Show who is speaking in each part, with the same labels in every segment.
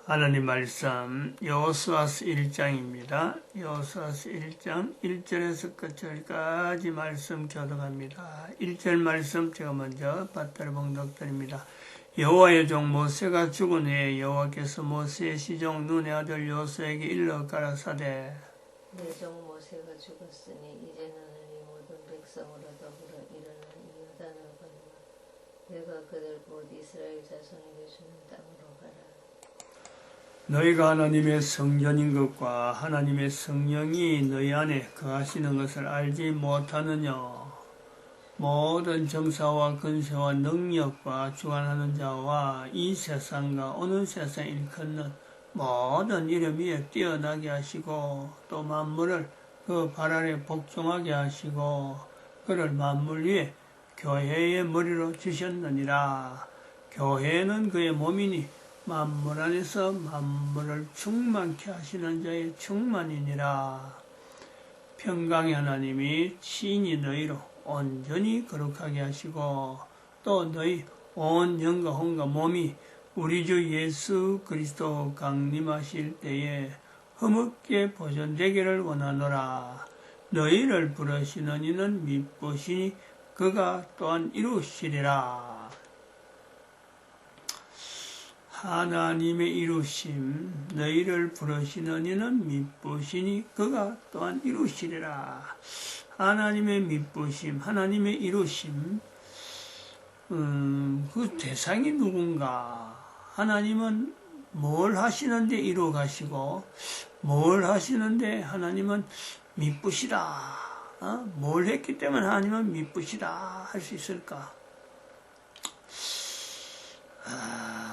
Speaker 1: 하나님 말씀 여호수아서 1장입니다. 여호수아서 1장 1절에서 끝절까지 말씀 교독합니다. 1절 말씀 제가 먼저 받들어 봉독드립니다. 여호와의 종 모세가 죽은 후에 여호와께서 모세의 시종 눈의 아들 여호수아에게 일러 가라사대
Speaker 2: 내 종 모세가 죽었으니 이제는 이 모든 백성으로 더불어 일어나 이 요단을 건너 내가 그들 곧 이스라엘 자손에게 주는 땅으로 가라.
Speaker 1: 너희가 하나님의 성전인 것과 하나님의 성령이 너희 안에 거하시는 것을 알지 못하느냐. 모든 정사와 근세와 능력과 주관하는 자와 이 세상과 어느 세상 일컫는 모든 이름 위에 뛰어나게 하시고 또 만물을 그 발 아래 복종하게 하시고 그를 만물 위에 교회의 머리로 주셨느니라. 교회는 그의 몸이니 만물 안에서 만물을 충만케 하시는 자의 충만이니라. 평강의 하나님이 친히 너희로 온전히 거룩하게 하시고 또 너희 온 영과 혼과 몸이 우리 주 예수 그리스도 강림하실 때에 흠없게 보존되기를 원하노라. 너희를 부르시는 이는 미쁘시니 그가 또한 이루시리라. 하나님의 이루심, 너희를 부르시는 이는 미쁘시니 그가 또한 이루시리라. 하나님의 미쁘심, 하나님의 이루심, 그 대상이 누군가? 하나님은 뭘 하시는데 이루 가시고, 뭘 하시는데 하나님은 미쁘시다. 뭘 했기 때문에 하나님은 미쁘시다 할 수 있을까?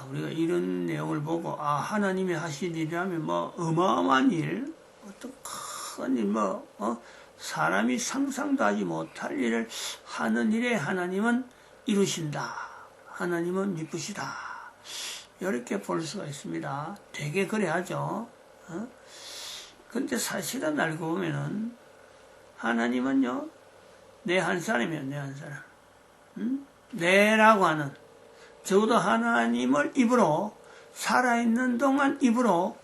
Speaker 1: 우리가 이런 내용을 보고, 하나님이 하실 일이라면 어마어마한 일, 어떤 큰 일, 사람이 상상도 하지 못할 일을 하는 일에 하나님은 이루신다. 하나님은 미쁘시다. 이렇게 볼 수가 있습니다. 되게 그래 하죠. 근데 사실은 알고 보면은, 하나님은요, 내 한 사람이에요, 내 한 사람. 내라고 하는, 적어도 하나님을 입으로, 살아있는 동안 입으로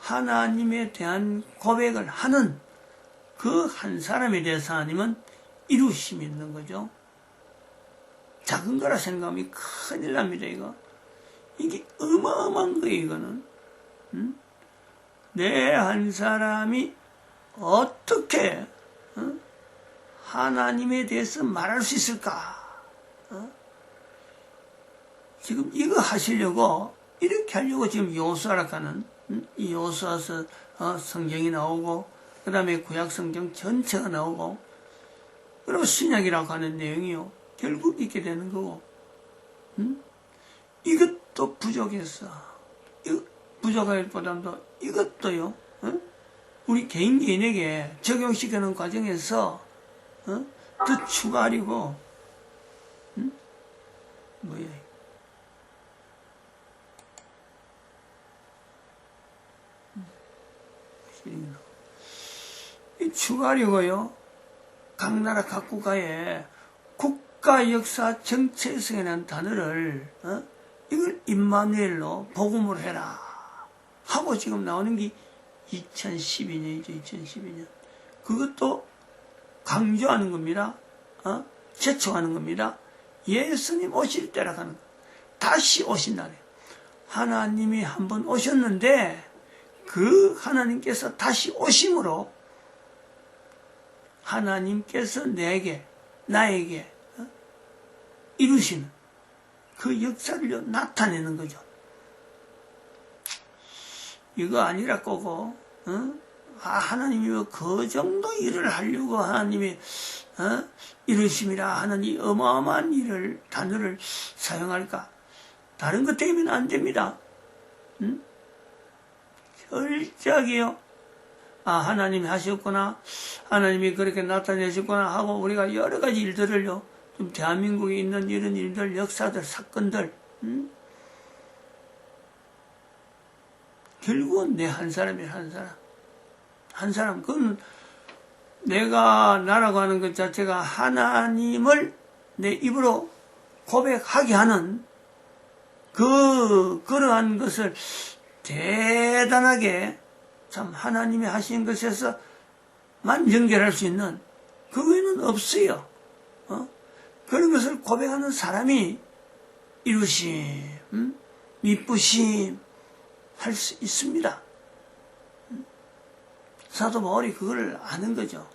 Speaker 1: 하나님에 대한 고백을 하는 그 한 사람에 대해서 하나님은 이루심이 있는 거죠. 작은 거라 생각하면 큰일 납니다, 이거. 이게 어마어마한 거예요, 이거는. 내 한 사람이 어떻게, 하나님에 대해서 말할 수 있을까? 지금 이거 하시려고, 이렇게 하려고 지금 여호수아라고 하는, 이 여호수아서 성경이 나오고, 그 다음에 구약 성경 전체가 나오고, 그리고 신약이라고 하는 내용이요. 결국 있게 되는 거고, 이것도 부족했어. 부족할 보다도 이것도요, 우리 개인에게 적용시키는 과정에서, 더 추가하려고, 뭐야, 이 추가하려고요. 각 나라 각 국가에 국가 역사 정체성이라는 단어를 이걸 임마누엘로 복음으로 해라 하고 지금 나오는 게 2012년이죠. 2012년. 그것도 강조하는 겁니다. 제촉하는 겁니다. 예수님 오실 때라 하는 거. 다시 오신다네. 하나님이 한번 오셨는데 그 하나님께서 다시 오심으로 하나님께서 나에게 이루시는 그 역사를 나타내는 거죠. 이거 아니라 거고, 하나님이 그 정도 일을 하려고 하나님이 이루심이라 하는 이 어마어마한 일을, 단어를 사용할까? 다른 것 때문에 안 됩니다. 철저하게요. 하나님이 하셨구나. 하나님이 그렇게 나타내셨구나 하고 우리가 여러 가지 일들을요. 좀 대한민국에 있는 이런 일들, 역사들, 사건들, 결국은 내 한 사람이에요, 한 사람. 한 사람. 그건 내가 나라고 하는 것 자체가 하나님을 내 입으로 고백하게 하는 그러한 것을 대단하게 참 하나님이 하신 것에서만 연결할 수 있는 그 외에는 없어요. 그런 것을 고백하는 사람이 이루심, 미쁘심 할 수 있습니다. 사도 바울이 그걸 아는 거죠.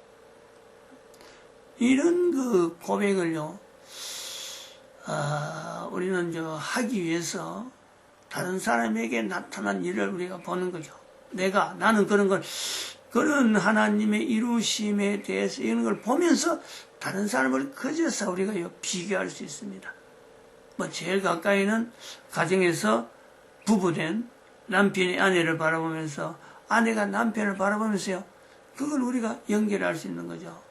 Speaker 1: 이런 그 고백을요, 우리는 하기 위해서 다른 사람에게 나타난 일을 우리가 보는 거죠. 나는 그런 하나님의 이루심에 대해서 이런 걸 보면서 다른 사람을 그제서 우리가 비교할 수 있습니다. 제일 가까이는 가정에서 부부된 남편이 아내를 바라보면서 아내가 남편을 바라보면서요, 그걸 우리가 연결할 수 있는 거죠.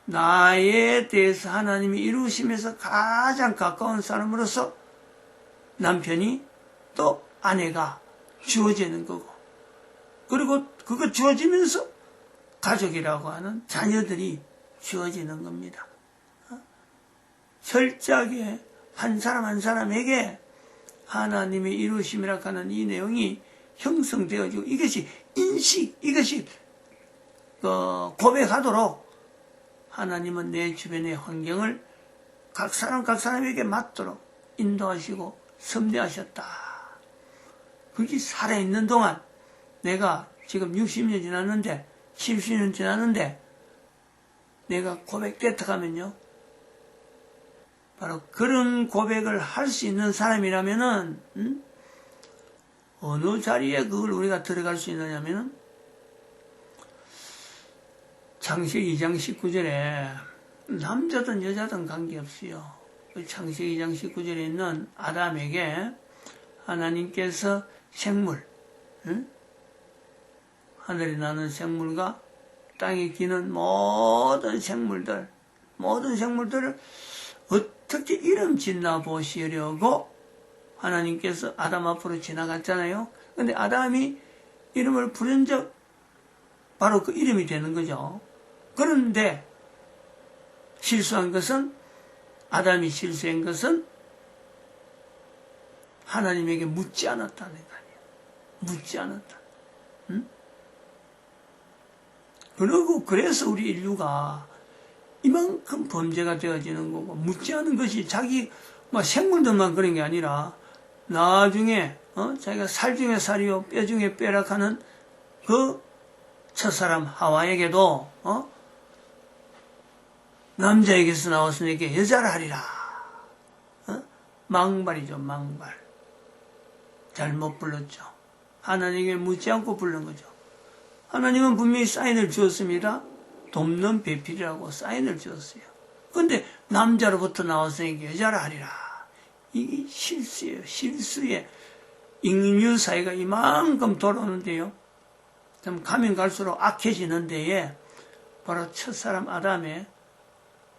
Speaker 1: 나에 대해서 하나님이 이루심에서 가장 가까운 사람으로서 남편이 또 아내가 주어지는 거고, 그리고 그거 주어지면서 가족이라고 하는 자녀들이 주어지는 겁니다. 철저하게 한 사람 한 사람에게 하나님의 이루심이라 하는 이 내용이 형성되어지고 이것이 이것이 고백하도록 하나님은 내 주변의 환경을 각 사람에게 맞도록 인도하시고 섭리하셨다. 그게 살아있는 동안 내가 지금 60년 지났는데 70년 지났는데 내가 고백됐다 하면요, 바로 그런 고백을 할 수 있는 사람이라면은 어느 자리에 그걸 우리가 들어갈 수 있느냐면은 창세기 2장 19절에 남자든 여자든 관계없어요. 창세기 2장 19절에 있는 아담에게 하나님께서 생물, 하늘에 나는 생물과 땅에 기는 모든 생물들을 어떻게 이름 짓나 보시려고 하나님께서 아담 앞으로 지나갔잖아요. 근데 아담이 이름을 부른 적 바로 그 이름이 되는 거죠. 그런데 아담이 실수한 것은 하나님에게 묻지 않았다는 거 아니에요. 묻지 않았다. 그래서 우리 인류가 이만큼 범죄가 되어지는 거고, 묻지 않은 것이 자기 생물들만 그런 게 아니라 나중에 자기가 살 중에 살이요 뼈 중에 뼈라 하는 그 첫사람 하와에게도 남자에게서 나왔으니까 여자를 하리라. 망발이죠, 망발. 잘못 불렀죠. 하나님에게 묻지 않고 부른 거죠. 하나님은 분명히 사인을 주었습니다. 돕는 배필이라고 사인을 주었어요. 그런데 남자로부터 나왔으니까 여자를 하리라. 이게 실수예요. 실수에 인류 사회가 이만큼 돌아오는데요, 좀 가면 갈수록 악해지는 데에 바로 첫사람 아담의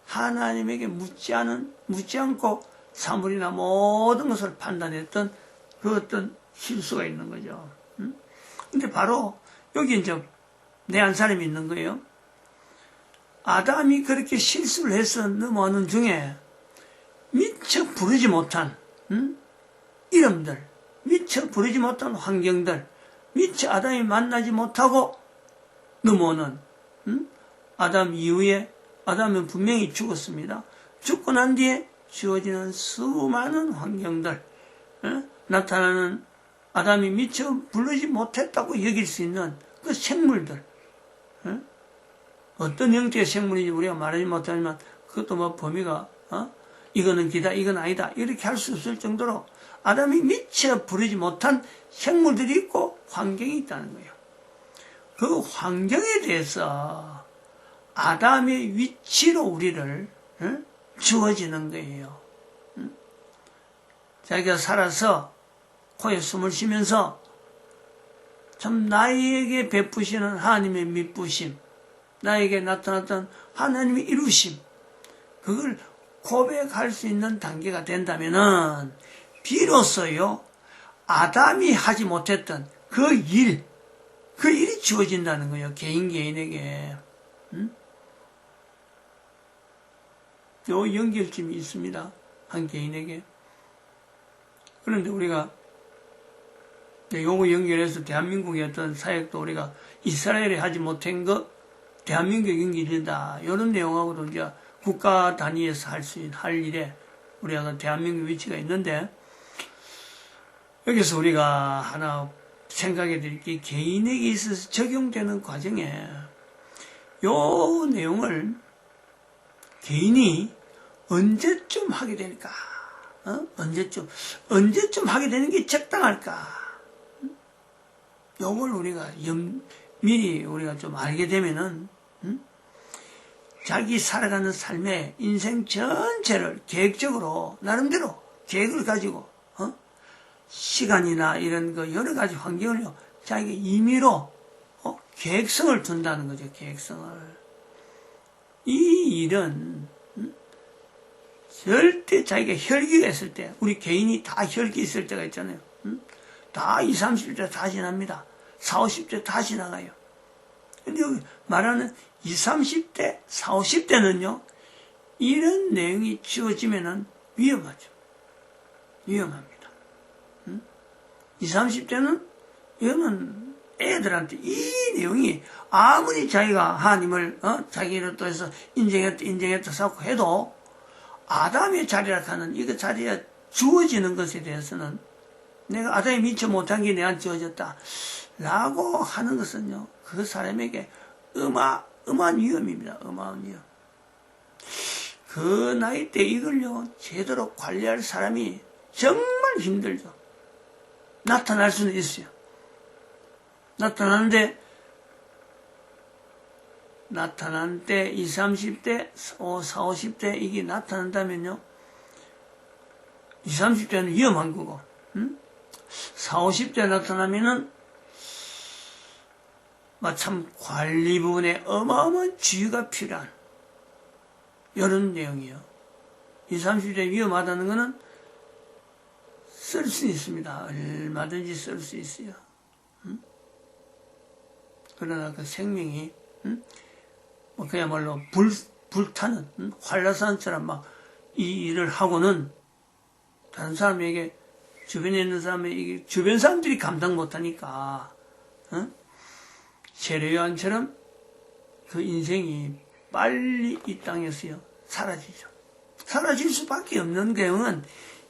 Speaker 1: 하나님에게 묻지 않고 사물이나 모든 것을 판단했던 그 어떤 실수가 있는 거죠. 근데 바로 여기 이제 내 한 사람이 있는 거예요. 아담이 그렇게 실수를 해서 넘어오는 중에 미처 부르지 못한 이름들, 미처 부르지 못한 환경들, 미처 아담이 만나지 못하고 넘어오는 아담 이후에 아담은 분명히 죽었습니다. 죽고 난 뒤에 주어지는 수많은 환경들, 나타나는 아담이 미처 부르지 못했다고 여길 수 있는 그 생물들, 어떤 형태의 생물인지 우리가 말하지 못하지만 그것도 범위가 이거는 기다, 이건 아니다 이렇게 할 수 없을 정도로 아담이 미처 부르지 못한 생물들이 있고 환경이 있다는 거예요. 그 환경에 대해서 아담의 위치로 우리를 주어지는 거예요. 자기가 살아서 코에 숨을 쉬면서 참 나에게 베푸시는 하나님의 미쁘심, 나에게 나타났던 하나님의 이루심, 그걸 고백할 수 있는 단계가 된다면은 비로소요 아담이 하지 못했던 그 일이 주어진다는 거예요. 개인에게. 요 연결점이 있습니다. 한 개인에게. 그런데 우리가 요거 연결해서 대한민국의 어떤 사역도 우리가 이스라엘이 하지 못한 거 대한민국에 연결된다. 이런 내용하고도 이제 국가 단위에서 할 일에 우리가 대한민국 위치가 있는데, 여기서 우리가 하나 생각해 드릴 게, 개인에게 있어서 적용되는 과정에 요 내용을 개인이 언제쯤 하게 될까? 언제쯤 하게 되는 게 적당할까? 요걸 우리가 미리 우리가 좀 알게 되면은, 자기 살아가는 삶의 인생 전체를 계획적으로, 나름대로 계획을 가지고, 시간이나 이런 거 여러 가지 환경을요, 자기 임의로, 계획성을 둔다는 거죠, 계획성을. 이 일은, 절대 자기가 혈기가 있을 때, 우리 개인이 다 혈기 있을 때가 있잖아요. 다 20, 30대 다 지납니다. 40, 50대 다 지나가요. 근데 여기 말하는 20, 30대, 40, 50대는요, 이런 내용이 지워지면은 위험하죠. 위험합니다. 20, 30대는, 이거는 애들한테 이 내용이 아무리 자기가 하나님을, 자기를 또 해서 인정했다 사고 해도, 아담의 자리라 하는 이거 자리가 주어지는 것에 대해서는 내가 아담이 미처 못한 게 내한테 주어졌다 라고 하는 것은요, 그 사람에게 어마어마한 위험입니다. 어마어마한 위험. 그 나이 때 이걸요 제대로 관리할 사람이 정말 힘들죠. 나타날 수는 있어요. 나타나는데 20, 30대, 40, 50대 이게 나타난다면요, 20, 30대는 위험한 거고, 40, 50대 나타나면은 참 관리 부분에 어마어마한 주의가 필요한 이런 내용이에요. 20, 30대 위험하다는 거는 쓸 수 있습니다. 얼마든지 쓸 수 있어요. 그러나 그 생명이 그야말로 불타는 활라산처럼 막 이 일을 하고는 다른 사람에게, 주변에 있는 사람에게, 주변 사람들이 감당 못하니까 세례요한처럼 그 인생이 빨리 이 땅에서요 사라지죠. 사라질 수밖에 없는 경우는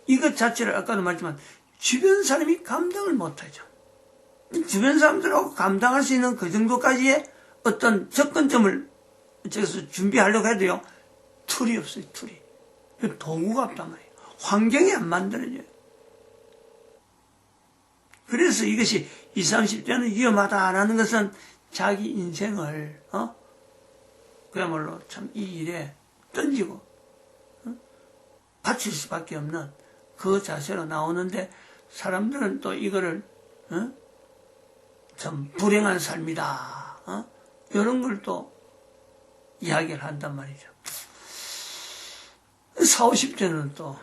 Speaker 1: 이것 자체를 아까도 말했지만 주변 사람이 감당을 못하죠. 주변 사람들하고 감당할 수 있는 그 정도까지의 어떤 접근점을 저기서 준비하려고 해도요, 툴이 없어요, 툴이. 도구가 없단 말이에요. 환경이 안 만들어져요. 그래서 이것이 20, 30대는 위험하다라는 것은 자기 인생을, 그야말로 참 이 일에 던지고, 바칠 수밖에 없는 그 자세로 나오는데, 사람들은 또 이거를, 참 불행한 삶이다, 이런 걸 또 이야기를 한단 말이죠. 40, 50대는 또,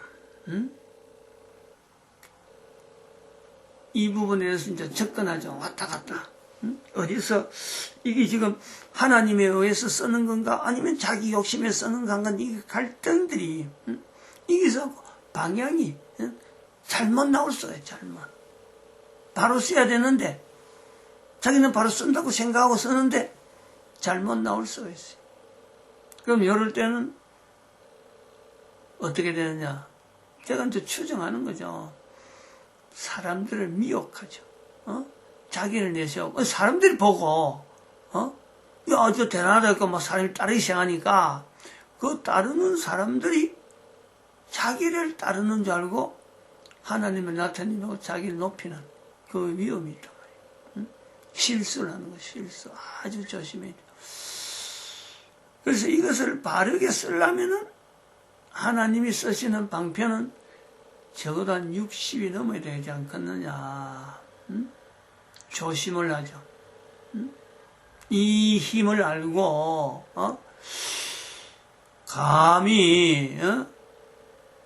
Speaker 1: 이 부분에 대해서 이제 접근하죠. 왔다 갔다. 어디서, 이게 지금 하나님에 의해서 쓰는 건가, 아니면 자기 욕심에 쓰는 건가, 이 갈등들이, 이게서 방향이, 잘못 나올 수가 있어요, 잘못. 바로 써야 되는데, 자기는 바로 쓴다고 생각하고 쓰는데, 잘못 나올 수가 있어요. 그럼 이럴 때는, 어떻게 되느냐. 제가 이제 추정하는 거죠. 사람들을 미혹하죠. 자기를 내세우고, 사람들이 보고, 야, 저 대단하다니까 막 사람이 따르기 시작하니까, 그 따르는 사람들이 자기를 따르는 줄 알고, 하나님을 나타내고 자기를 높이는 그 위험이 있단 말이에요. 실수를 하는 거, 실수. 아주 조심해야 돼요. 그래서 이것을 바르게 쓰려면은, 하나님이 쓰시는 방편은 적어도 한 60이 넘어야 되지 않겠느냐. 조심을 하죠. 이 힘을 알고, 감히,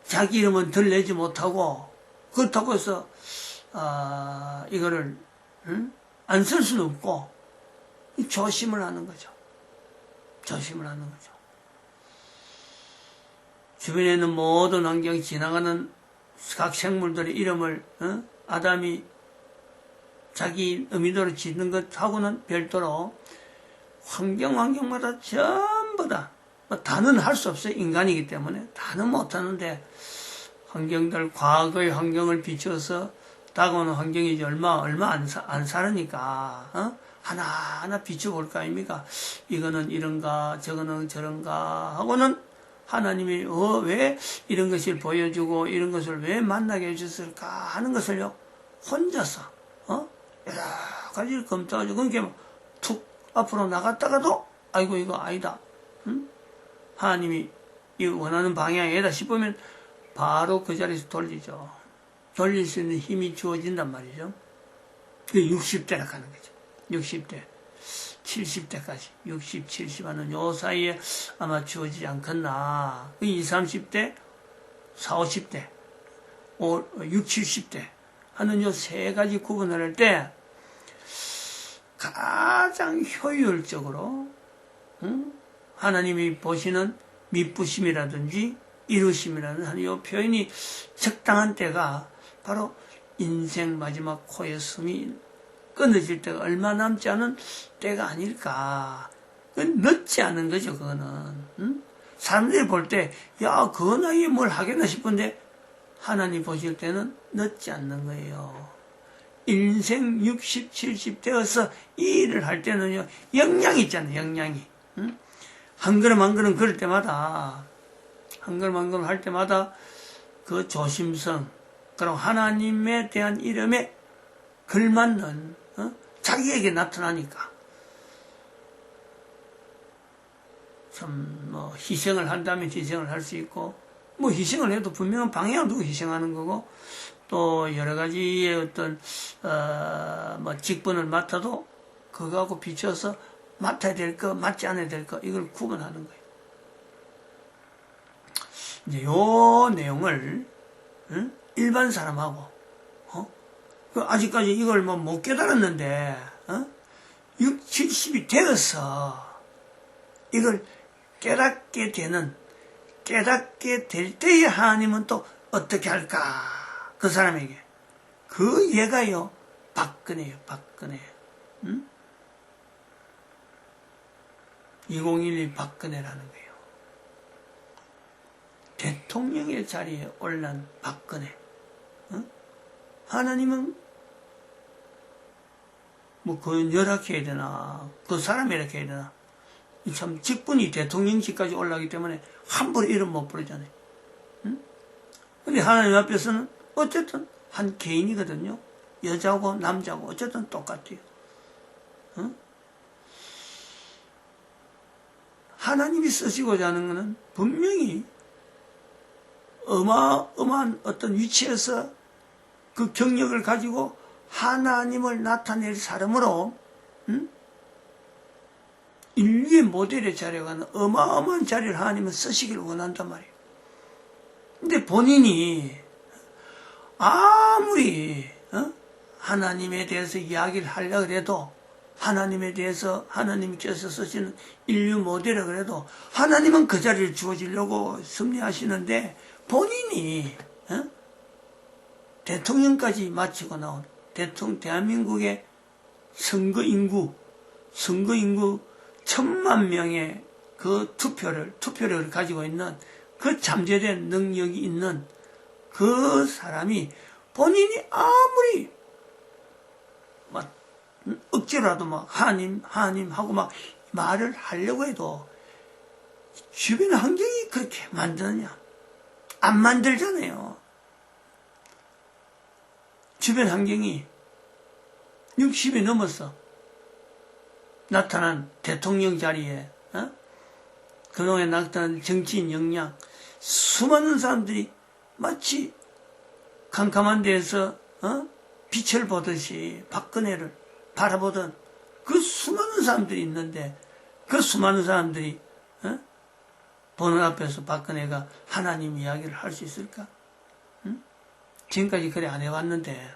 Speaker 1: 자기 이름은 들내지 못하고, 그렇다고 해서, 이거를, 안 쓸 수는 없고, 조심을 하는 거죠. 조심을 하는 거죠. 주변에 있는 모든 환경이 지나가는 각 생물들의 이름을 아담이 자기 의미대로 짓는 것하고는 별도로 환경마다 전부 다, 뭐 다는 할 수 없어요. 인간이기 때문에. 다는 못하는데, 환경들, 과거의 환경을 비춰서 다가오는 환경이 이제 얼마 안 살으니까, 하나하나 비춰볼 거 아닙니까? 이거는 이런가, 저거는 저런가 하고는 하나님이, 왜 이런 것을 보여주고, 이런 것을 왜 만나게 해주셨을까 하는 것을요, 혼자서, 여러 가지를 검토하죠. 그러니까 툭 앞으로 나갔다가도, 아이고, 이거 아니다. 하나님이 이 원하는 방향이다 싶으면 바로 그 자리에서 돌리죠. 돌릴 수 있는 힘이 주어진단 말이죠. 그게 60대라 하는 거죠. 60대, 70대까지, 60, 70 하는 요 사이에 아마 주어지지 않겠나. 20, 30대, 40, 50대, 60, 70대 하는 요 세 가지 구분을 할 때 가장 효율적으로, 하나님이 보시는 미쁘심이라든지 이루심이라는 하는 이 표현이 적당한 때가 바로 인생 마지막 코에 숨이 끊어질 때가 얼마 남지 않은 때가 아닐까. 그건 늦지 않은 거죠, 그거는. 사람들이 볼 때, 야, 그 나이에 뭘 하겠나 싶은데, 하나님 보실 때는 늦지 않는 거예요. 인생 60, 70 되어서 이 일을 할 때는요, 역량이 있잖아요, 역량이. 한 걸음 한 걸음 걸을 때마다, 한 걸음 한 걸음 할 때마다 그 조심성, 그리고 하나님에 대한 이름에 걸맞는, 자기에게 나타나니까. 참, 희생을 한다면 희생을 할 수 있고, 희생을 해도 분명한 방향을 두고 희생하는 거고, 또 여러 가지의 어떤, 직분을 맡아도 그거하고 비춰서 맡아야 될 거, 맡지 않아야 될 거, 이걸 구분하는 거예요. 이제 요 내용을, 일반 사람하고, 아직까지 이걸 못 깨달았는데, 6, 70이 되어서 이걸 깨닫게 될 때에 하나님은 또 어떻게 할까? 그 사람에게. 그 얘가요, 박근혜예요, 박근혜. 2012 박근혜라는 거예요. 대통령의 자리에 올란 박근혜. 하나님은 그 열악해야 되나, 그 사람이 이렇게 해야 되나. 참 직분이 대통령직까지 올라가기 때문에 함부로 이름 못 부르잖아요. 근데 하나님 앞에서는 어쨌든 한 개인이거든요. 여자고 남자고 어쨌든 똑같아요. 하나님이 쓰시고자 하는 것은 분명히 어마어마한 어떤 위치에서 그 경력을 가지고 하나님을 나타낼 사람으로 인류의 모델의 자리에 가는 어마어마한 자리를 하나님은 쓰시기를 원한단 말이에요. 근데 본인이 아무리 하나님에 대해서 이야기를 하려고 해도 하나님에 대해서 하나님께서 쓰시는 인류 모델이라고 해도 하나님은 그 자리를 주어지려고 섭리하시는데 본인이 대통령까지 마치고 나온 대한민국의 선거 인구 1,000만 명의 그 투표력을 가지고 있는 그 잠재된 능력이 있는 그 사람이 본인이 아무리 억지로라도 하나님 하고 말을 하려고 해도 주변 환경이 그렇게 만드느냐? 안 만들잖아요. 주변 환경이 60이 넘어서 나타난 대통령 자리에 그동안에 나타난 정치인 역량 수많은 사람들이 마치 캄캄한 데에서 빛을 보듯이 박근혜를 바라보던 그 수많은 사람들이 있는데 그 수많은 사람들이 보는 앞에서 박근혜가 하나님 이야기를 할 수 있을까? 지금까지 그래 안 해봤는데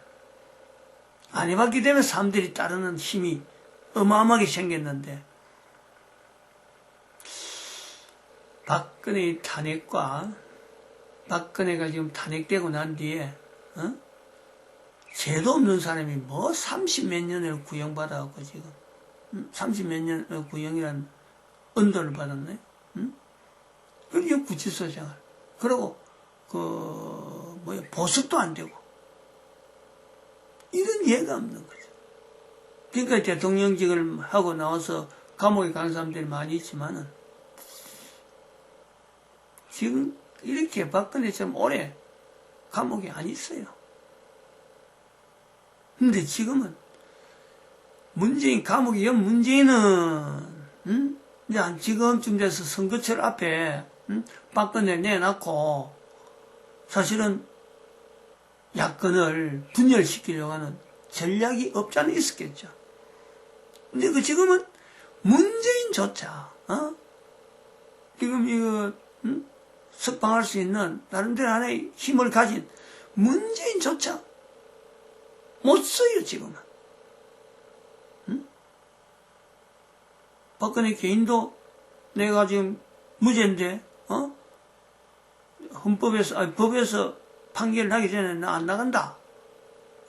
Speaker 1: 안 해봤기 때문에 사람들이 따르는 힘이 어마어마하게 생겼는데 박근혜의 탄핵과 박근혜가 지금 탄핵되고 난 뒤에 죄도 없는 사람이 뭐 30몇 년을 구형받아갖고 지금 30몇 년 구형이란 언도를 받았네. 그리고 구치소 생활. 그리고 보석도 안 되고 이런 예가 없는 거죠. 그러니까 대통령직을 하고 나와서 감옥에 간 사람들이 많이 있지만은 지금 이렇게 박근혜처럼 오래 감옥에 안 있어요. 근데 지금은 문재인 감옥에 연 문재인은 이제 지금쯤 돼서 선거철 앞에 박근혜 내놨고 사실은 야권을 분열시키려고 하는 전략이 없지 않아 있었겠죠. 근데 지금은 문재인조차 지금 이거 석방할 수 있는 나름대로 하나의 힘을 가진 문재인조차 못 써요 지금은. 박근혜 개인도 내가 지금 무죄인데 법에서 판결을 나기 전에 나 안 나간다.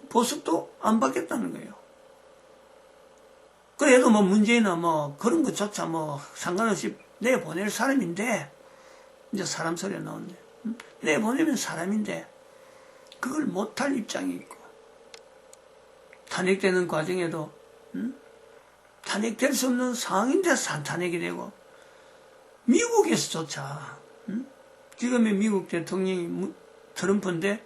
Speaker 1: 보석도 안 받겠다는 거예요. 그래도 뭐 문재인은 뭐 그런 것조차 뭐 상관없이 내보낼 사람인데 이제 사람 소리가 나오는데 내보내면 사람인데 그걸 못할 입장이 있고 탄핵되는 과정에도 탄핵될 수 없는 상황인데 탄핵이 되고 미국에서조차 지금의 미국 대통령이 트럼프인데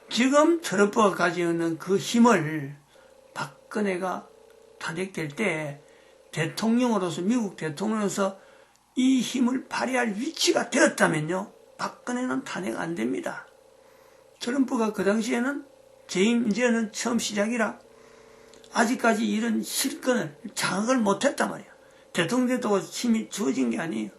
Speaker 1: 지금 트럼프가 가지고 있는 그 힘을 박근혜가 탄핵될 때 대통령으로서 미국 대통령으로서 이 힘을 발휘할 위치가 되었다면요 박근혜는 탄핵 안 됩니다. 트럼프가 그 당시에는 재임 이제는 처음 시작이라 아직까지 이런 실권을 장악을 못했단 말이야. 대통령도 힘이 주어진 게 아니에요.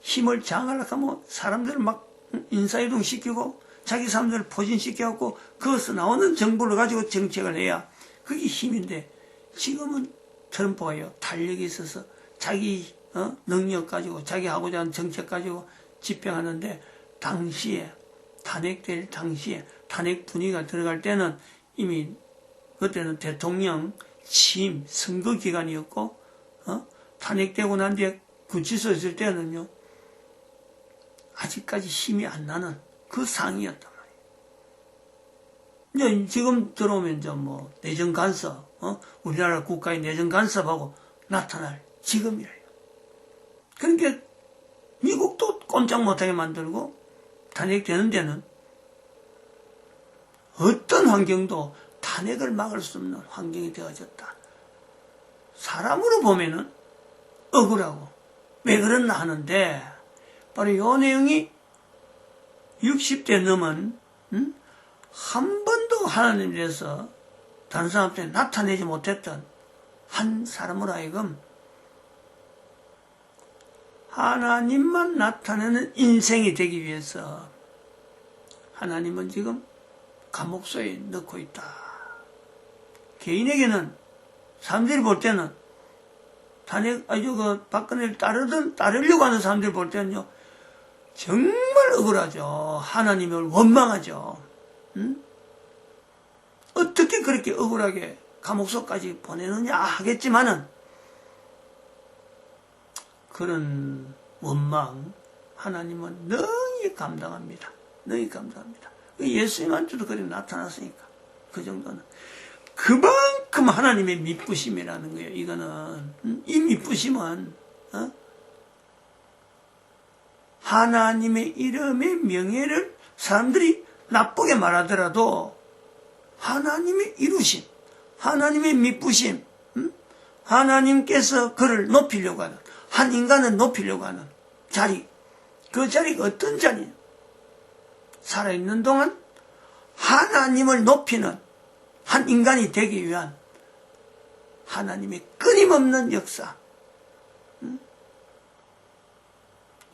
Speaker 1: 힘을 장악하려고 하면 사람들을 막 인사이동 시키고 자기 사람들을 포진시켜갖고 거기서 나오는 정보를 가지고 정책을 해야 그게 힘인데 지금은 트럼프가요 탄력이 있어서 자기 능력 가지고 자기 하고자 하는 정책 가지고 집행하는데 당시에 탄핵될 당시에 탄핵 분위기가 들어갈 때는 이미 그때는 대통령 취임 선거 기간이었고 탄핵되고 난 뒤에 구치소에 있을 때는요 아직까지 힘이 안 나는 그 상황이었단 말이에요. 이제 지금 들어오면 이제 뭐 내정 간섭 우리나라 국가의 내정 간섭하고 나타날 지금이래요. 그러니까 미국도 꼼짝 못하게 만들고 탄핵되는 데는 어떤 환경도 탄핵을 막을 수 없는 환경이 되어졌다. 사람으로 보면은 억울하고 왜 그랬나 하는데 바로 이 내용이 60대 넘은 한 번도 하나님에 대해서 다른 사람한테 나타내지 못했던 한 사람으로 하여금 하나님만 나타내는 인생이 되기 위해서 하나님은 지금 감옥소에 넣고 있다. 개인에게는 사람들이 볼 때는 탄핵 박근혜를 따르려고 하는 사람들이 볼 때는요 정말 억울하죠. 하나님을 원망하죠. 어떻게 그렇게 억울하게 감옥소까지 보내느냐 하겠지만은 그런 원망 하나님은 능히 감당합니다. 능히 감당합니다. 예수님한테도 그렇게 나타났으니까 그 정도는 그만큼 하나님의 미쁘심이라는 거예요. 이거는 이 미쁘심은 하나님의 이름의 명예를 사람들이 나쁘게 말하더라도 하나님의 이루심, 하나님의 미쁘심, 하나님께서 그를 높이려고 하는 한 인간을 높이려고 하는 자리, 그 자리가 어떤 자리냐? 살아있는 동안 하나님을 높이는 한 인간이 되기 위한 하나님의 끊임없는 역사.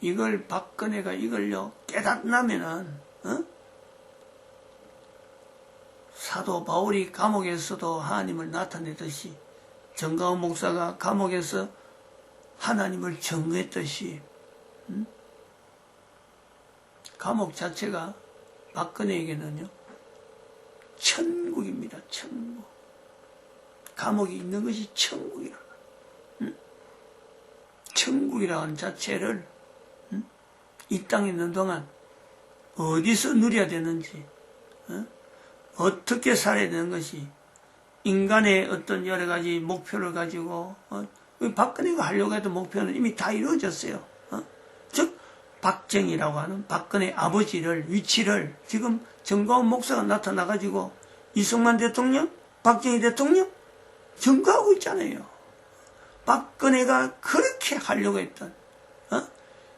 Speaker 1: 이걸 박근혜가 이걸요 깨닫나면은 사도 바울이 감옥에서도 하나님을 나타내듯이 정가훈 목사가 감옥에서 하나님을 증거했듯이 감옥 자체가 박근혜에게는요 천국입니다. 천국. 감옥에 있는 것이 천국이라. 천국이라는 자체를 이 땅에 있는 동안 어디서 누려야 되는지, 어떻게 살아야 되는 것이, 인간의 어떤 여러 가지 목표를 가지고, 박근혜가 하려고 해도 목표는 이미 다 이루어졌어요. 즉, 박정희라고 하는 박근혜 아버지를, 위치를 지금 정가훈 목사가 나타나가지고 이승만 대통령, 박정희 대통령 증거하고 있잖아요. 박근혜가 그렇게 하려고 했던,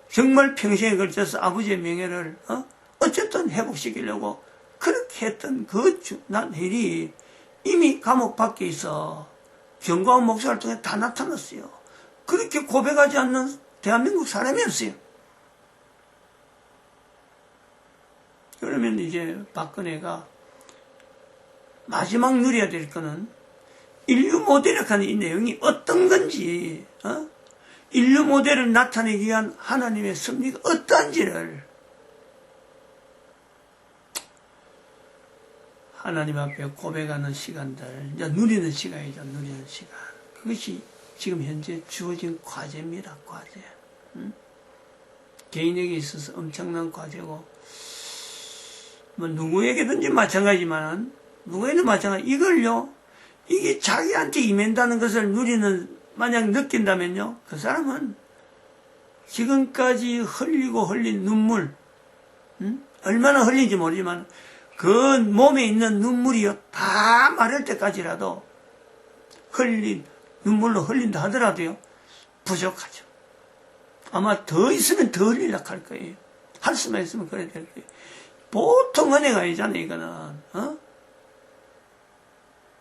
Speaker 1: 정말 평생에 걸쳐서 아버지의 명예를, 어쨌든 회복시키려고 그렇게 했던 난 일이 이미 감옥 밖에 있어 정가훈 목사를 통해 다 나타났어요. 그렇게 고백하지 않는 대한민국 사람이 없어요. 그러면 이제 박근혜가 마지막 누려야 될 거는 인류 모델이라고 하는 이 내용이 어떤 건지, 인류 모델을 나타내기 위한 하나님의 섭리가 어떠한지를 하나님 앞에 고백하는 시간들, 이제 누리는 시간이죠. 누리는 시간. 그것이 지금 현재 주어진 과제입니다. 과제. 개인에게 있어서 엄청난 과제고, 뭐 누구에게든지 마찬가지지만, 누구에게든 마찬가지. 이걸요, 이게 자기한테 임한다는 것을 누리는, 만약 느낀다면요, 그 사람은 지금까지 흘리고 흘린 눈물, 얼마나 흘린지 모르지만, 그 몸에 있는 눈물이요, 다 마를 때까지라도 눈물로 흘린다 하더라도요, 부족하죠. 아마 더 있으면 더 흘리려고 할 거예요. 할 수만 있으면 그래야 될 거예요. 보통 은혜가 아니잖아요, 이거는.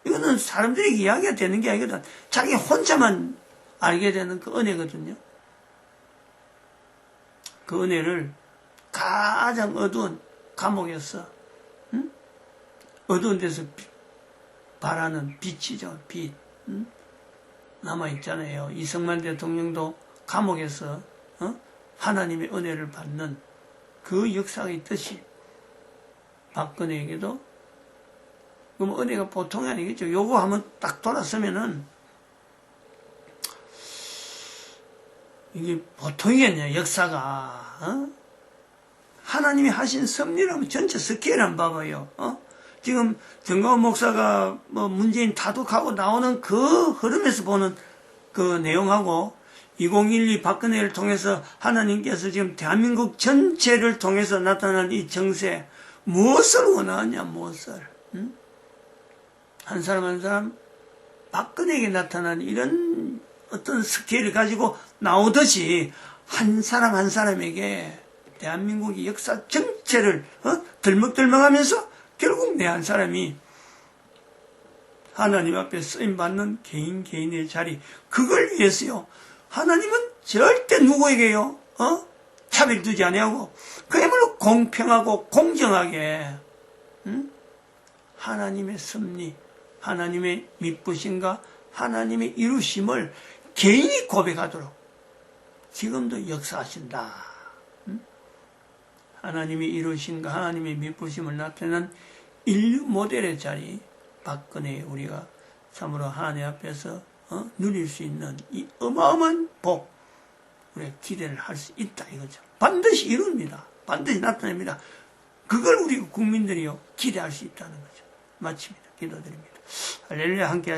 Speaker 1: 이거는 사람들에게 이야기가 되는 게 아니거든. 자기 혼자만 알게 되는 그 은혜거든요. 그 은혜를 가장 어두운 감옥에서, 어두운 데서 발하는 빛이죠, 빛. 남아있잖아요. 이승만 대통령도 감옥에서, 하나님의 은혜를 받는 그 역사가 있듯이, 박근혜에게도, 그럼 은혜가 보통이 아니겠죠. 요거 한번 딱 돌았으면은, 이게 보통이겠냐, 역사가, 하나님이 하신 섭리라면 전체 스케일 한번 봐봐요. 지금 정가훈 목사가 뭐 문재인 타독하고 나오는 그 흐름에서 보는 그 내용하고 2012 박근혜를 통해서 하나님께서 지금 대한민국 전체를 통해서 나타난 이 정세, 무엇을 원하느냐, 무엇을. 한 사람 한 사람 박근혜에게 나타난 이런 어떤 스케일을 가지고 나오듯이 한 사람 한 사람에게 대한민국의 역사 전체를 덜먹덜먹하면서 결국 내 한 사람이 하나님 앞에 쓰임받는 개인의 자리, 그걸 위해서요, 하나님은 절대 누구에게요 차별 두지 아니하고 그야말로 공평하고 공정하게 하나님의 섭리, 하나님의 미쁘심과 하나님의 이루심을 개인이 고백하도록 지금도 역사하신다. 하나님의 이루심과 하나님의 미쁘심을 나타내는 인류 모델의 자리, 박근혜 우리가 참으로 하나님 앞에서 누릴 수 있는 이 어마어마한 복, 우리가 기대를 할 수 있다 이거죠. 반드시 이룹니다. 반드시 나타냅니다. 그걸 우리 국민들이요 기대할 수 있다는 거죠. 마칩니다. 기도드립니다. 할렐루야. 함께